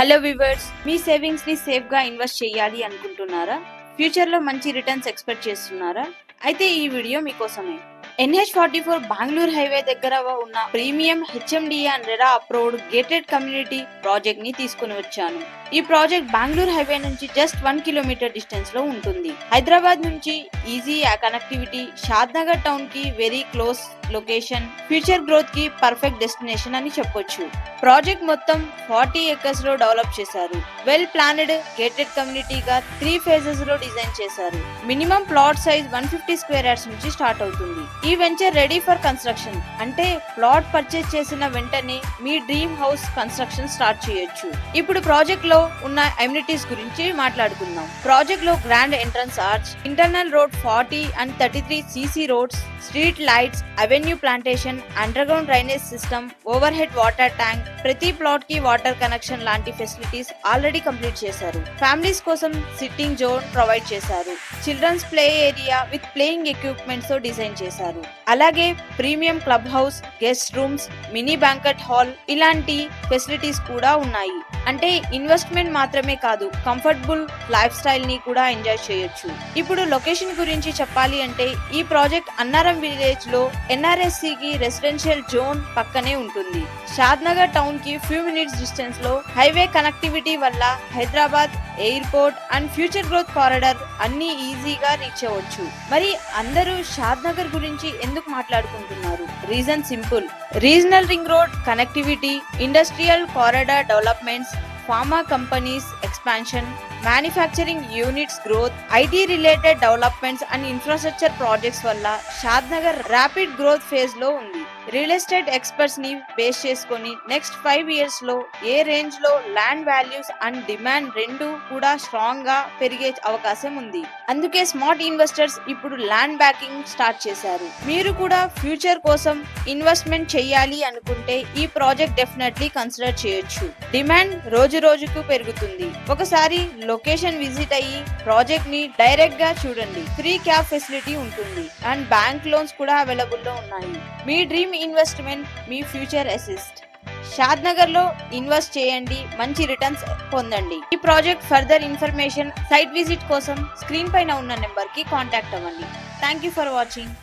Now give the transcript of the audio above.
Hello viewers, మీ savings ని safe గా invest చేయాలి అనుకుంటున్నారా? ఫ్యూచర్ లో మంచి రిటర్న్స్ ఎక్స్పెక్ట్ చేస్తున్నారా? అయితే ఈ వీడియో మీకోసమే. NH44 బెంగళూరు హైవే దగ్గర ఉన్న premium HMDA and RERA approved gated community project ని తీసుకుని వచ్చాను. ఈ ప్రాజెక్ట్ బెంగళూరు హైవే నుంచి జస్ట్ 1 కిలోమీటర్ డిస్టెన్స్ లో ఉంటుంది. హైదరాబాద్ నుంచి ఈజీ కనెక్టివిటీ, షాద్నగర్ టౌన్ కి very close location, future growth కి పర్ఫెక్ట్ డెస్టినేషన్ అని చెప్పొచ్చు. ప్రాజెక్ట్ మొత్తం 40 ఏకర్స్ లో డెవలప్ చేశారు. వెల్ ప్లానెడ్ గేటెడ్ కమ్యూనిటీగా 3 ఫేజెస్ లో డిజైన్ చేశారు. Minimum plot size 150 square yards నుంచి స్టార్ట్ అవుతుంది. ఈ వెంచర్ రెడీ ఫర్ కన్స్ట్రక్షన్, అంటే ప్లాట్ పర్చేస్ చేసిన వెంటనే మీ డ్రీమ్ హౌస్ కన్స్ట్రక్షన్ స్టార్ట్ చేయొచ్చు. ఇప్పుడు ప్రాజెక్ట్ లో ఉన్న అమ్యూనిటీస్ గురించి మాట్లాడుకుందాం. ప్రాజెక్ట్ లో grand entrance arch, internal road 40 and 33 CC roads, street lights, avenue plantation, underground drainage system, overhead water tank, ప్రతి ప్లాట్ కి వాటర్ కనెక్షన్ లాంటి ఫెసిలిటీస్ ఆల్రెడీ కంప్లీట్ చేశారు. ఫ్యామిలీస్ కోసం సిట్టింగ్ జోన్ ప్రొవైడ్ చేశారు. Children's play area with playing equipments తో design చేశారు. అలాగే premium club house, guest rooms, mini banquet hall ఇలాంటి ఫెసిలిటీస్ కూడా ఉన్నాయి. అంటే ఇన్వెస్ట్మెంట్ మాత్రమే కాదు, కంఫర్టబుల్ లైఫ్ స్టైల్ ని కూడా ఎంజాయ్ చేయొచ్చు. ఇప్పుడు లొకేషన్ గురించి చెప్పాలి అంటే ఈ ప్రాజెక్ట్ అన్నారం విలేజ్ లో NRSC కి రెసిడెన్షియల్ జోన్ పక్కనే ఉంటుంది. షాద్నగర్ టౌన్ కి ఫ్యూ మినిట్స్ డిస్టెన్స్ లో హైవే కనెక్టివిటీ వల్ల Hyderabad airport and future growth corridor అన్ని ఈజీగా రీచ్ అవ్వచ్చు. మరి అందరూ షాద్నగర్ గురించి ఎందుకు మాట్లాడుకుంటున్నారు? Reason simple. Regional ring road connectivity, industrial corridor developments, pharma companies expansion, manufacturing units growth, IT related developments and infrastructure projects వల్ల షాద్నగర్ ర్యాపిడ్ గ్రోత్ ఫేజ్ లో ఉంది. రియల్ ఎస్టేట్ ఎక్స్పర్ట్స్ ని బేస్ చేసుకొని నెక్స్ట్ 5 ఇయర్స్ లో ఏ రేంజ్ లో land values and demand రెండు కూడా strong గా పెరిగే అవకాశం ఉంది. అందుకే స్మార్ట్ ఇన్వెస్టర్స్ ఇప్పుడు ల్యాండ్ బ్యాంకింగ్ స్టార్ట్ చేశారు. మీరు కూడా ఫ్యూచర్ కోసం ఇన్వెస్ట్మెంట్ చేయాలి అనుకుంటే ఈ ప్రాజెక్ట్ డెఫినెట్లీ కన్సిడర్ చేయొచ్చు. డిమాండ్ రోజు రోజుకు పెరుగుతుంది. ఒకసారి లొకేషన్ విజిట్ అయ్యి ప్రాజెక్ట్ ని డైరెక్ట్ గా చూడండి. ఫ్రీ క్యాబ్ ఫెసిలిటీ ఉంటుంది అండ్ బ్యాంక్ లోన్స్ కూడా అవైలబుల్ లో ఉన్నాయి. మీ డ్రీమ్ ఇన్వెస్ట్మెంట్, మీ ఫ్యూచర్ అసిస్ట్. షాద్నగర్ లో ఇన్వెస్ట్ చేయండి, మంచి రిటర్న్స్ పొందండి. ఈ project further information, site visit కోసం స్క్రీన్ పైన ఉన్న నెంబర్ కి కాంటాక్ట్ అవ్వండి. Thank you for watching.